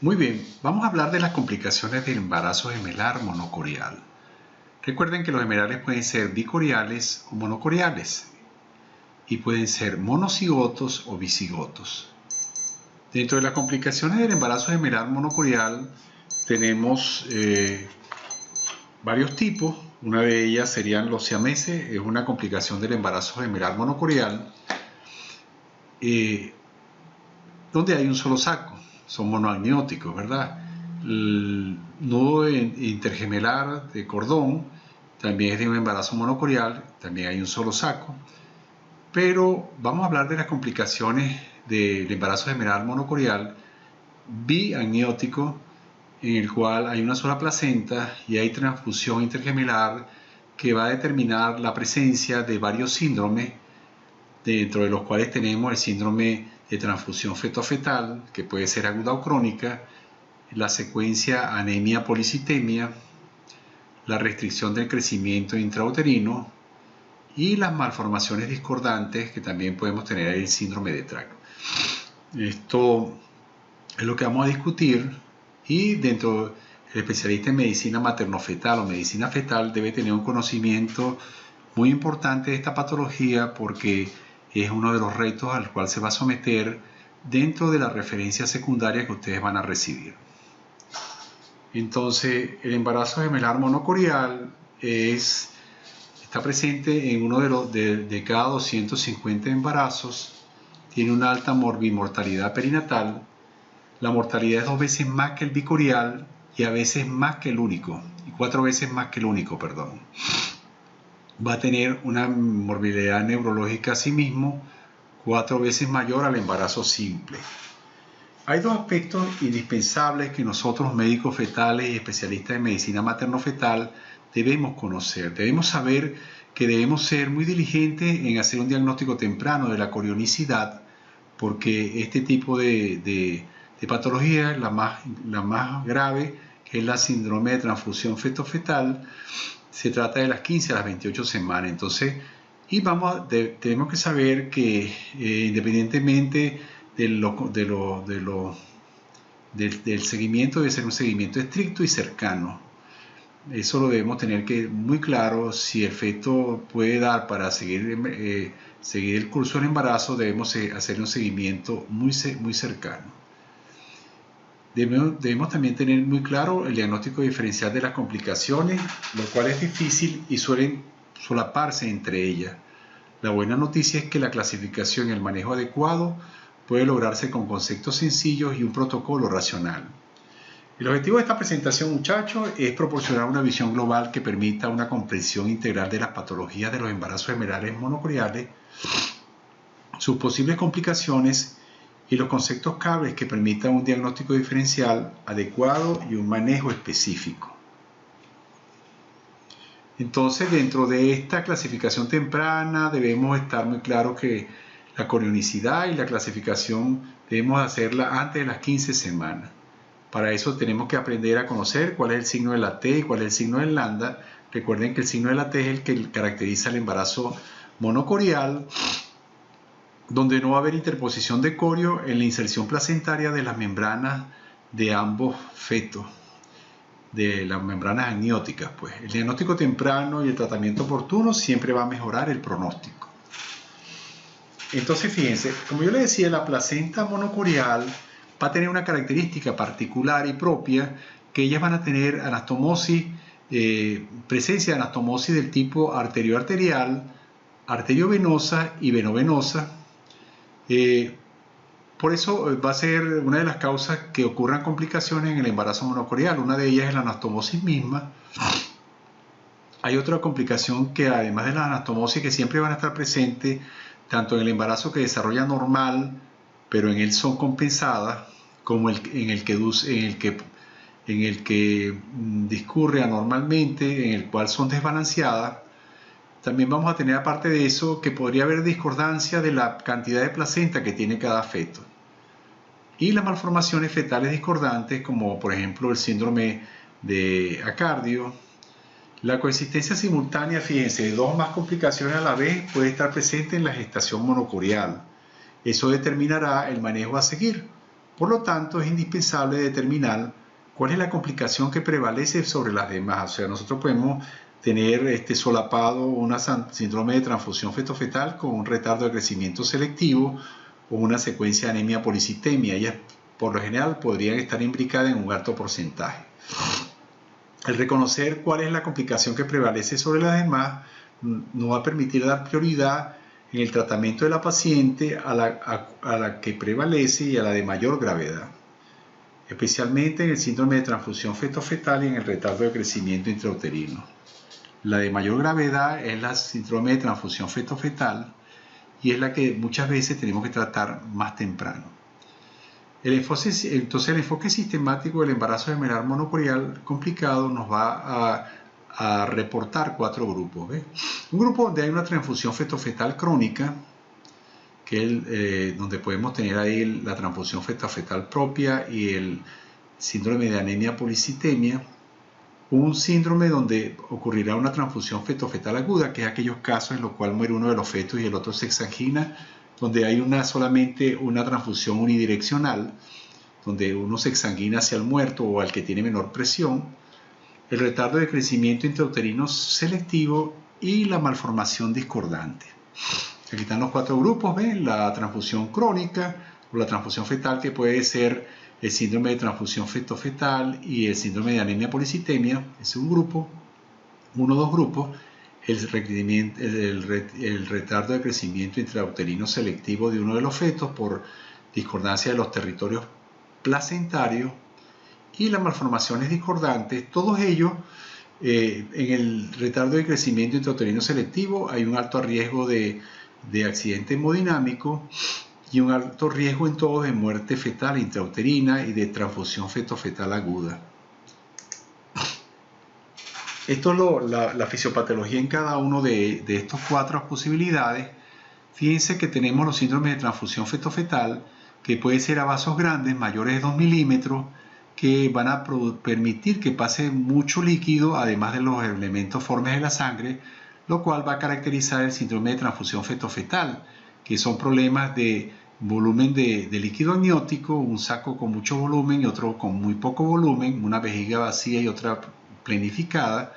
Muy bien, vamos a hablar de las complicaciones del embarazo gemelar monocorial. Recuerden que los gemelales pueden ser bicoriales o monocoriales y pueden ser monocigotos o bicigotos. Dentro de las complicaciones del embarazo gemelar monocorial tenemos varios tipos. Una de ellas serían los siameses, es una complicación del embarazo gemelar monocorial donde hay un solo saco, son monoamnióticos, ¿verdad? El nudo intergemelar de cordón también es de un embarazo monocorial, también hay un solo saco, pero vamos a hablar de las complicaciones del embarazo gemelar monocorial biamniótico, en el cual hay una sola placenta y hay transfusión intergemelar que va a determinar la presencia de varios síndromes, dentro de los cuales tenemos el síndrome de transfusión feto-fetal, que puede ser aguda o crónica, la secuencia anemia policitemia, la restricción del crecimiento intrauterino y las malformaciones discordantes, que también podemos tener el síndrome de Track. Esto es lo que vamos a discutir, y dentro del especialista en medicina materno-fetal o medicina fetal debe tener un conocimiento muy importante de esta patología, porque es uno de los retos al cual se va a someter dentro de la referencia secundaria que ustedes van a recibir. Entonces, el embarazo gemelar monocorial está presente en uno de cada 250 embarazos, tiene una alta morbimortalidad perinatal, la mortalidad es 2 veces más que el bicorial y a veces más que el único, y 4 veces más que el único, perdón. Va a tener una morbilidad neurológica asimismo 4 veces mayor al embarazo simple. Hay dos aspectos indispensables que nosotros, médicos fetales y especialistas en medicina materno-fetal, debemos conocer. Debemos saber que debemos ser muy diligentes en hacer un diagnóstico temprano de la corionicidad, porque este tipo de patología es la más grave, que es la síndrome de transfusión feto-fetal. Se trata de las 15 a las 28 semanas. Entonces, tenemos que saber que independientemente del seguimiento, debe ser un seguimiento estricto y cercano. Eso lo debemos tener muy claro. Si el feto puede dar para seguir el curso del embarazo, debemos hacer un seguimiento muy cercano. Debemos también tener muy claro el diagnóstico diferencial de las complicaciones, lo cual es difícil y suelen solaparse entre ellas. La buena noticia es que la clasificación y el manejo adecuado puede lograrse con conceptos sencillos y un protocolo racional. El objetivo de esta presentación, muchachos, es proporcionar una visión global que permita una comprensión integral de las patologías de los embarazos gemelares monocoriales, sus posibles complicaciones y los conceptos claves que permitan un diagnóstico diferencial adecuado y un manejo específico. Entonces, dentro de esta clasificación temprana debemos estar muy claros que la corionicidad y la clasificación debemos hacerla antes de las 15 semanas. Para eso tenemos que aprender a conocer cuál es el signo de la T y cuál es el signo del lambda. Recuerden que el signo de la T es el que caracteriza el embarazo monocorial, donde no va a haber interposición de corio en la inserción placentaria de las membranas de ambos fetos, de las membranas amnióticas. Pues el diagnóstico temprano y el tratamiento oportuno siempre va a mejorar el pronóstico. Entonces, fíjense, como yo les decía, la placenta monocorial va a tener una característica particular y propia, que ellas van a tener anastomosis, presencia de anastomosis del tipo arterioarterial, arteriovenosa y venovenosa. Por eso va a ser una de las causas que ocurran complicaciones en el embarazo monocorial. Una de ellas es la anastomosis misma. Hay otra complicación que, además de la anastomosis, que siempre van a estar presentes tanto en el embarazo que desarrolla normal, pero en él son compensadas, como en el que discurre anormalmente, en el cual son desbalanceadas. También vamos a tener, aparte de eso, que podría haber discordancia de la cantidad de placenta que tiene cada feto. Y las malformaciones fetales discordantes, como por ejemplo el síndrome de Acardio. La coexistencia simultánea, fíjense, de 2 o más complicaciones a la vez puede estar presente en la gestación monocorial. Eso determinará el manejo a seguir. Por lo tanto, es indispensable determinar cuál es la complicación que prevalece sobre las demás. O sea, nosotros podemos tener solapado un síndrome de transfusión feto-fetal con un retardo de crecimiento selectivo o una secuencia de anemia policitemia. Ellas, por lo general, podrían estar imbricadas en un alto porcentaje. El reconocer cuál es la complicación que prevalece sobre las demás nos va a permitir dar prioridad en el tratamiento de la paciente a la que prevalece y a la de mayor gravedad, especialmente en el síndrome de transfusión feto-fetal y en el retardo de crecimiento intrauterino. La de mayor gravedad es el síndrome de transfusión feto-fetal y es la que muchas veces tenemos que tratar más temprano. Entonces el enfoque sistemático del embarazo gemelar monocorial complicado nos va a reportar 4 grupos. ¿Ves? Un grupo donde hay una transfusión feto-fetal crónica, que es donde podemos tener ahí la transfusión feto-fetal propia y el síndrome de anemia policitemia. Un síndrome donde ocurrirá una transfusión feto-fetal aguda, que es aquellos casos en los cuales muere uno de los fetos y el otro se exangina, donde hay solamente una transfusión unidireccional, donde uno se exsanguina hacia el muerto o al que tiene menor presión, el retardo de crecimiento intrauterino selectivo y la malformación discordante. Aquí están los 4 grupos, ¿ven? La transfusión crónica o la transfusión fetal, que puede ser el síndrome de transfusión feto-fetal y el síndrome de anemia policitemia, es un grupo. 2 grupos, el retardo de crecimiento intrauterino selectivo de uno de los fetos por discordancia de los territorios placentarios y las malformaciones discordantes. Todos ellos, en el retardo de crecimiento intrauterino selectivo hay un alto riesgo de accidente hemodinámico y un alto riesgo en todos de muerte fetal intrauterina y de transfusión feto-fetal aguda. Esto es la fisiopatología en cada uno de estos 4 posibilidades. Fíjense que tenemos los síndromes de transfusión feto-fetal, que puede ser a vasos grandes, mayores de 2 milímetros, que van a permitir que pase mucho líquido, además de los elementos formes de la sangre, lo cual va a caracterizar el síndrome de transfusión feto-fetal, que son problemas de volumen de líquido amniótico, un saco con mucho volumen y otro con muy poco volumen, una vejiga vacía y otra planificada.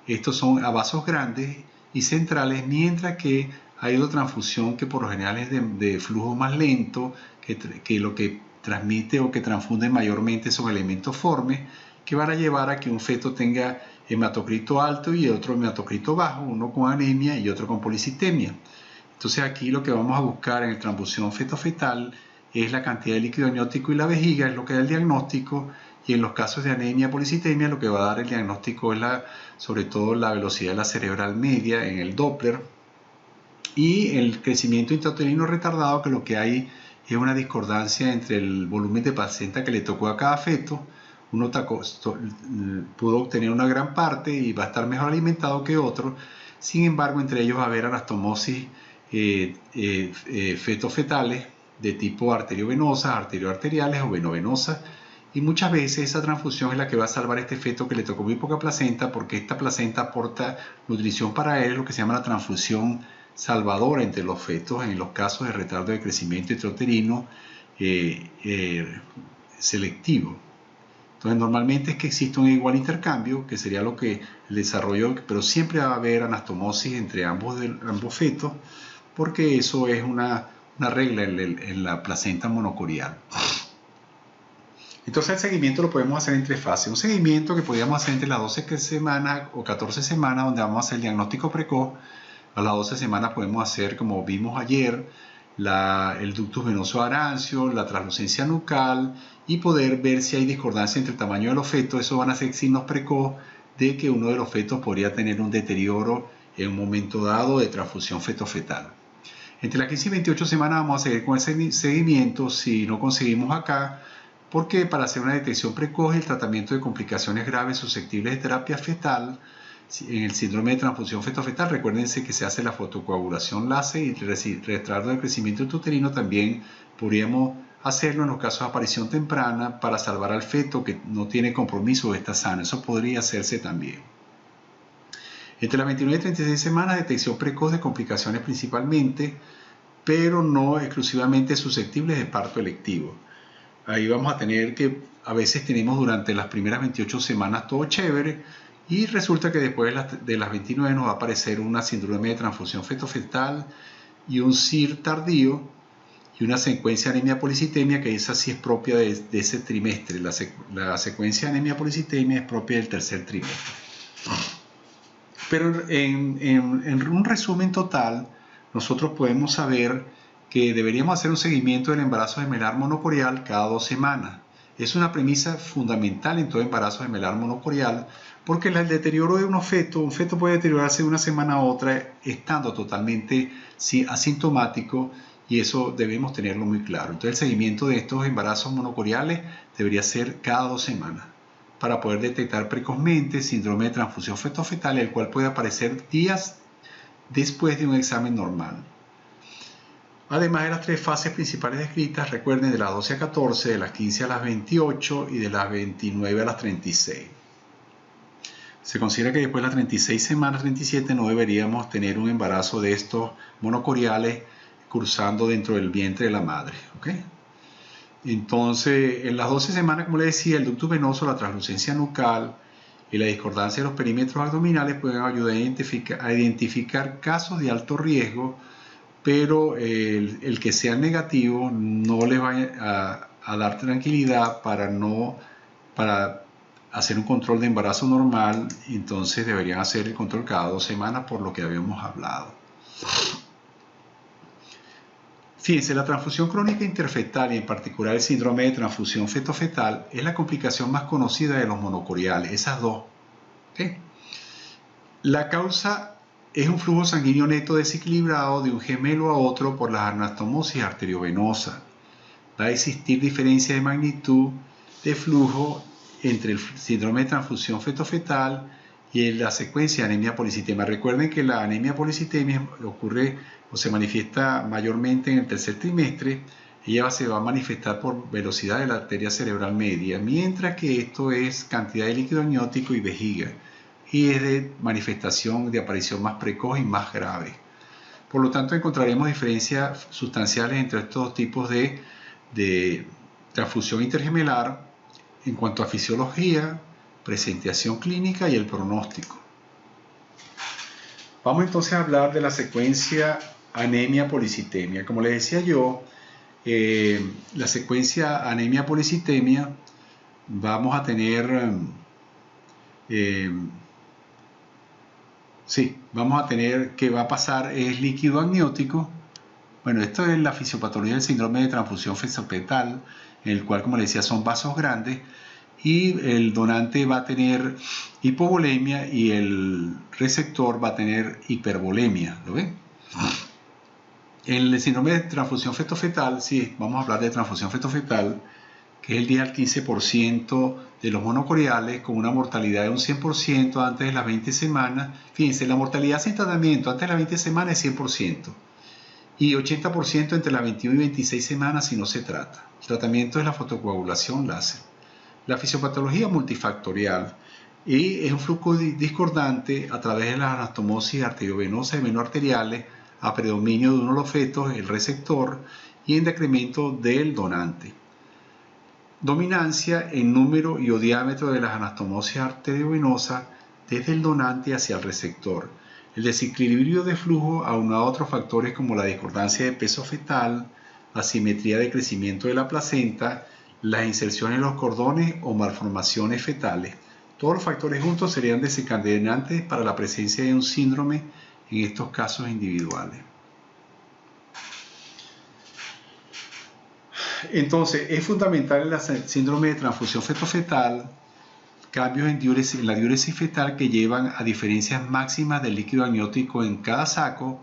Estos son a vasos grandes y centrales, mientras que hay otra transfusión que por lo general es de flujo más lento, que lo que transmite o que transfunde mayormente son elementos formes, que van a llevar a que un feto tenga hematocrito alto y otro hematocrito bajo, uno con anemia y otro con policitemia. Entonces aquí lo que vamos a buscar en la transfusión feto-fetal es la cantidad de líquido amniótico y la vejiga, es lo que da el diagnóstico. Y en los casos de anemia policitemia lo que va a dar el diagnóstico es sobre todo la velocidad de la cerebral media en el Doppler y el crecimiento intrauterino retardado, que lo que hay es una discordancia entre el volumen de placenta que le tocó a cada feto. Uno pudo obtener una gran parte y va a estar mejor alimentado que otro. Sin embargo, entre ellos va a haber anastomosis feto-fetales de tipo arteriovenosas, arterioarteriales o venovenosas. Y muchas veces esa transfusión es la que va a salvar a este feto que le tocó muy poca placenta, porque esta placenta aporta nutrición para él, lo que se llama la transfusión salvadora entre los fetos en los casos de retardo de crecimiento intrauterino selectivo. Entonces normalmente es que existe un igual intercambio, que sería lo que el desarrollo, pero siempre va a haber anastomosis entre ambos fetos, porque eso es una regla en la placenta monocorial. Entonces el seguimiento lo podemos hacer en 3 fases. Un seguimiento que podríamos hacer entre las 12 semanas o 14 semanas, donde vamos a hacer el diagnóstico precoz. A las 12 semanas podemos hacer, como vimos ayer, el ductus venoso arancio, la translucencia nucal y poder ver si hay discordancia entre el tamaño de los fetos. Eso van a ser signos precoz de que uno de los fetos podría tener un deterioro en un momento dado de transfusión feto-fetal. Entre las 15 y 28 semanas vamos a seguir con el seguimiento si no conseguimos acá, porque para hacer una detección precoz y el tratamiento de complicaciones graves susceptibles de terapia fetal, en el síndrome de transfusión feto-fetal, recuérdense que se hace la fotocoagulación láser y el retardo de crecimiento intrauterino también podríamos hacerlo en los casos de aparición temprana para salvar al feto que no tiene compromiso o está sano. Eso podría hacerse también. Entre las 29 y 36 semanas, detección precoz de complicaciones principalmente, pero no exclusivamente susceptibles de parto electivo. ahí vamos a tener que a veces tenemos durante las primeras 28 semanas todo chévere y resulta que después de las 29 nos va a aparecer una síndrome de transfusión feto-fetal y un CIR tardío y una secuencia de anemia policitemia que esa sí es propia de ese trimestre. La secuencia de anemia policitemia es propia del tercer trimestre. Pero en un resumen total, nosotros podemos saber que deberíamos hacer un seguimiento del embarazo gemelar monocorial cada 2 semanas. Es una premisa fundamental en todo embarazo gemelar monocorial porque el deterioro de un feto puede deteriorarse de una semana a otra estando totalmente asintomático y eso debemos tenerlo muy claro. Entonces el seguimiento de estos embarazos monocoriales debería ser cada 2 semanas para poder detectar precozmente síndrome de transfusión feto-fetal, el cual puede aparecer días después de un examen normal. Además de las 3 fases principales descritas, recuerden de las 12 a 14, de las 15 a las 28 y de las 29 a las 36. Se considera que después de las 36 semanas, 37, no deberíamos tener un embarazo de estos monocoriales cursando dentro del vientre de la madre. ¿Okay? Entonces, en las 12 semanas, como les decía, el ductus venoso, la translucencia nucal y la discordancia de los perímetros abdominales pueden ayudar a identificar casos de alto riesgo, pero el que sea negativo no les va a dar tranquilidad para hacer un control de embarazo normal. Entonces deberían hacer el control cada 2 semanas por lo que habíamos hablado. Fíjense, la transfusión crónica interfetal y en particular el síndrome de transfusión feto-fetal es la complicación más conocida de los monocoriales, esas dos. ¿Okay? La causa es un flujo sanguíneo neto desequilibrado de un gemelo a otro por la anastomosis arteriovenosa. Va a existir diferencia de magnitud de flujo entre el síndrome de transfusión feto-fetal y la secuencia de anemia policitemia. Recuerden que la anemia policitemia ocurre o se manifiesta mayormente en el tercer trimestre. Ella se va a manifestar por velocidad de la arteria cerebral media, mientras que esto es cantidad de líquido amniótico y vejiga, y es de manifestación de aparición más precoz y más grave. Por lo tanto, encontraremos diferencias sustanciales entre estos tipos de transfusión intergemelar en cuanto a fisiología, presentación clínica y el pronóstico. Vamos entonces a hablar de la secuencia anemia policitemia. Como les decía yo, la secuencia anemia policitemia vamos a tener que va a pasar es líquido amniótico. Bueno, esto es la fisiopatología del síndrome de transfusión feto-fetal, en el cual, como les decía, son vasos grandes y el donante va a tener hipovolemia y el receptor va a tener hipervolemia. ¿Lo ven? En el síndrome de transfusión feto-fetal, sí, vamos a hablar de transfusión feto-fetal, que es el 10 al 15% de los monocoriales con una mortalidad de un 100% antes de las 20 semanas. Fíjense, la mortalidad sin tratamiento antes de las 20 semanas es 100% y 80% entre las 21 y 26 semanas si no se trata. El tratamiento es la fotocoagulación láser. La fisiopatología multifactorial y es un flujo discordante a través de la anastomosis arteriovenosa y venoarteriales a predominio de uno de los fetos, el receptor, y en decremento del donante. Dominancia en número y o diámetro de las anastomosis arteriovenosas desde el donante hacia el receptor. El desequilibrio de flujo aunado a otros factores como la discordancia de peso fetal, asimetría de crecimiento de la placenta, las inserciones en los cordones o malformaciones fetales. Todos los factores juntos serían desencadenantes para la presencia de un síndrome en estos casos individuales. Entonces, es fundamental el síndrome de transfusión feto-fetal, cambios en la diuresis fetal que llevan a diferencias máximas del líquido amniótico en cada saco.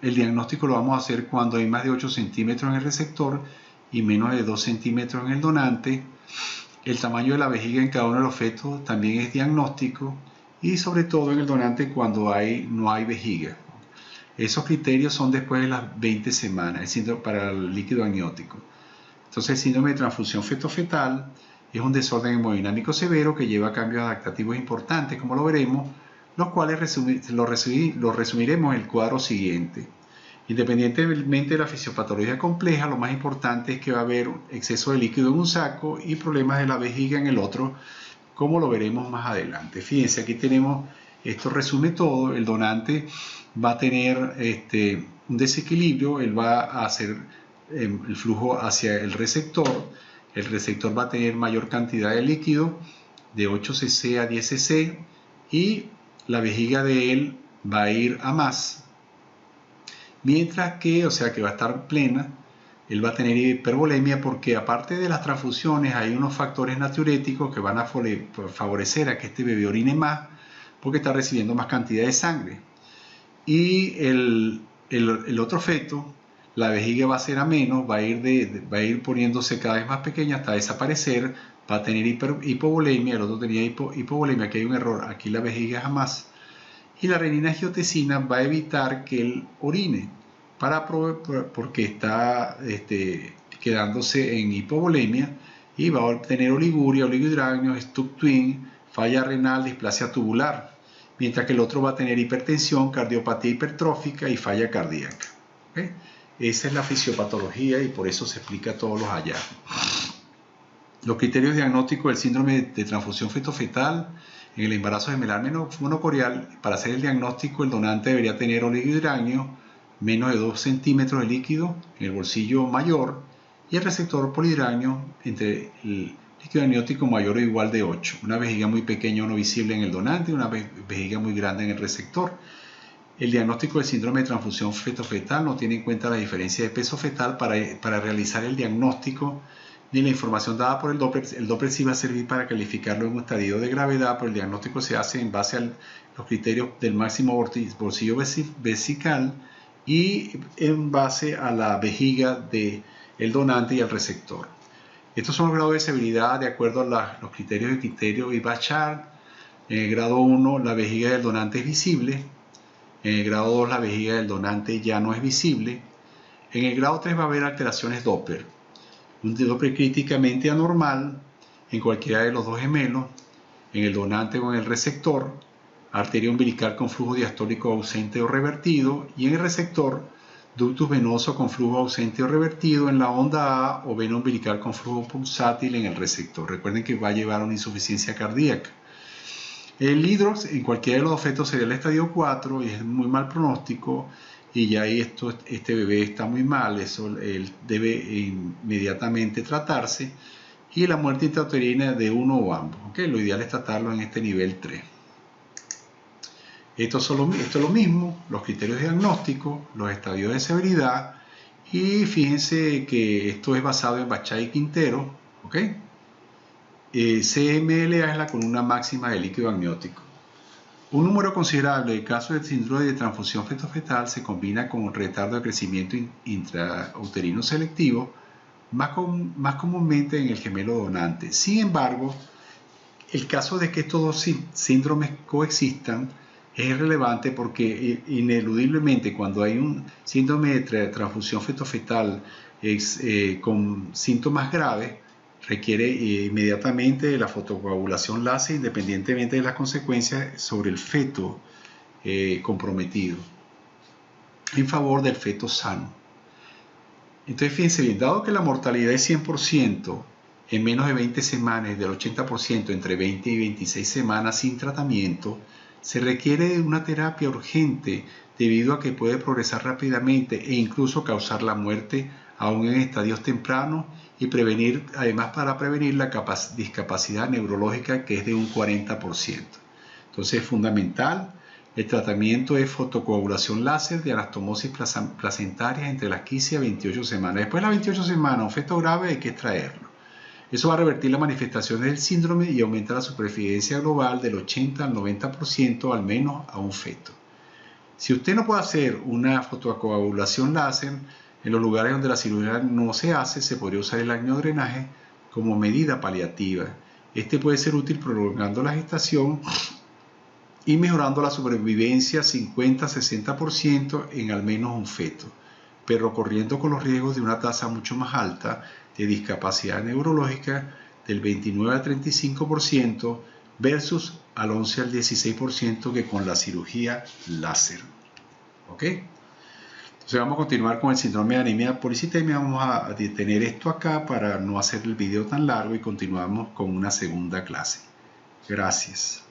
El diagnóstico lo vamos a hacer cuando hay más de 8 centímetros en el receptor y menos de 2 centímetros en el donante. El tamaño de la vejiga en cada uno de los fetos también es diagnóstico y sobre todo en el donante cuando no hay vejiga. Esos criterios son después de las 20 semanas para el líquido amniótico. Entonces el síndrome de transfusión feto-fetal es un desorden hemodinámico severo que lleva a cambios adaptativos importantes, como lo veremos, los cuales lo resumiremos en el cuadro siguiente. Independientemente de la fisiopatología compleja, lo más importante es que va a haber exceso de líquido en un saco y problemas de la vejiga en el otro, como lo veremos más adelante. Fíjense, aquí tenemos, esto resume todo. El donante va a tener un desequilibrio, él va a hacer el flujo hacia el receptor va a tener mayor cantidad de líquido, de 8 cc a 10 cc, y la vejiga de él va a ir a más, mientras que, o sea que va a estar plena. Él va a tener hipervolemia porque aparte de las transfusiones hay unos factores natriuréticos que van a favorecer a que este bebé orine más porque está recibiendo más cantidad de sangre. Y el otro feto, la vejiga va a ser a menos, va a ir poniéndose cada vez más pequeña hasta desaparecer, va a tener hipovolemia, el otro tenía hipovolemia, aquí hay un error, aquí la vejiga es a más. Y la renina-angiotensina va a evitar que él orine, porque está quedándose en hipovolemia y va a obtener oliguria, oligohidranio, Stuck-Twin, falla renal, displasia tubular, mientras que el otro va a tener hipertensión, cardiopatía hipertrófica y falla cardíaca. ¿Okay? Esa es la fisiopatología y por eso se explica todos los hallazgos. Los criterios diagnósticos del síndrome de transfusión feto-fetal en el embarazo gemelar monocorial: para hacer el diagnóstico, el donante debería tener oligohidranio, menos de 2 centímetros de líquido en el bolsillo mayor, y el receptor polihidranio entre el líquido amniótico mayor o igual de 8. Una vejiga muy pequeña o no visible en el donante y una vejiga muy grande en el receptor. El diagnóstico del síndrome de transfusión feto-fetal no tiene en cuenta la diferencia de peso fetal para realizar el diagnóstico, ni la información dada por el Doppler. El Doppler sí va a servir para calificarlo en un estadio de gravedad, pero el diagnóstico se hace en base a los criterios del máximo bolsillo vesical y en base a la vejiga del donante y el receptor. Estos son los grados de severidad de acuerdo a los criterios de criterio y Bachar. En el grado 1 la vejiga del donante es visible. En el grado 2 la vejiga del donante ya no es visible. En el grado 3 va a haber alteraciones Doppler. Un Doppler críticamente anormal en cualquiera de los dos gemelos, en el donante o en el receptor, arteria umbilical con flujo diastólico ausente o revertido, y en el receptor, ductus venoso con flujo ausente o revertido en la onda A, o vena umbilical con flujo pulsátil en el receptor. Recuerden que va a llevar a una insuficiencia cardíaca. El hidrox en cualquiera de los fetos sería el estadio 4 y es muy mal pronóstico, y ya ahí este bebé está muy mal, él debe inmediatamente tratarse, y la muerte intrauterina de uno o ambos. ¿Okay? Lo ideal es tratarlo en este nivel 3. Esto es lo mismo, los criterios diagnósticos, los estadios de severidad, y fíjense que esto es basado en Bachar y Quintero. ¿Okay? CMLA es la columna máxima del líquido amniótico. Un número considerable de casos de síndrome de transfusión feto-fetal se combina con un retardo de crecimiento intrauterino selectivo, más comúnmente en el gemelo donante. Sin embargo, el caso de que estos dos síndromes coexistan es irrelevante porque ineludiblemente cuando hay un síndrome de transfusión feto-fetal con síntomas graves, requiere inmediatamente de la fotocoagulación láser independientemente de las consecuencias sobre el feto comprometido, en favor del feto sano. Entonces fíjense bien, dado que la mortalidad es 100% en menos de 20 semanas y del 80% entre 20 y 26 semanas sin tratamiento, se requiere de una terapia urgente debido a que puede progresar rápidamente e incluso causar la muerte aún en estadios tempranos, y además para prevenir la discapacidad neurológica, que es de un 40%. Entonces es fundamental. El tratamiento es fotocoagulación láser de anastomosis placentaria entre las 15 a 28 semanas. Después de las 28 semanas, un feto grave hay que extraerlo. Eso va a revertir las manifestaciones del síndrome y aumenta la supervivencia global del 80 al 90% al menos a un feto. Si usted no puede hacer una fotocoagulación láser, en los lugares donde la cirugía no se hace, se podría usar el amniodrenaje como medida paliativa. Este puede ser útil prolongando la gestación y mejorando la supervivencia 50-60% en al menos un feto, pero corriendo con los riesgos de una tasa mucho más alta de discapacidad neurológica del 29 al 35% versus al 11 al 16% que con la cirugía láser. ¿Ok? Entonces vamos a continuar con el síndrome de anemia policitemia. Vamos a detener esto acá para no hacer el video tan largo y continuamos con una segunda clase. Gracias.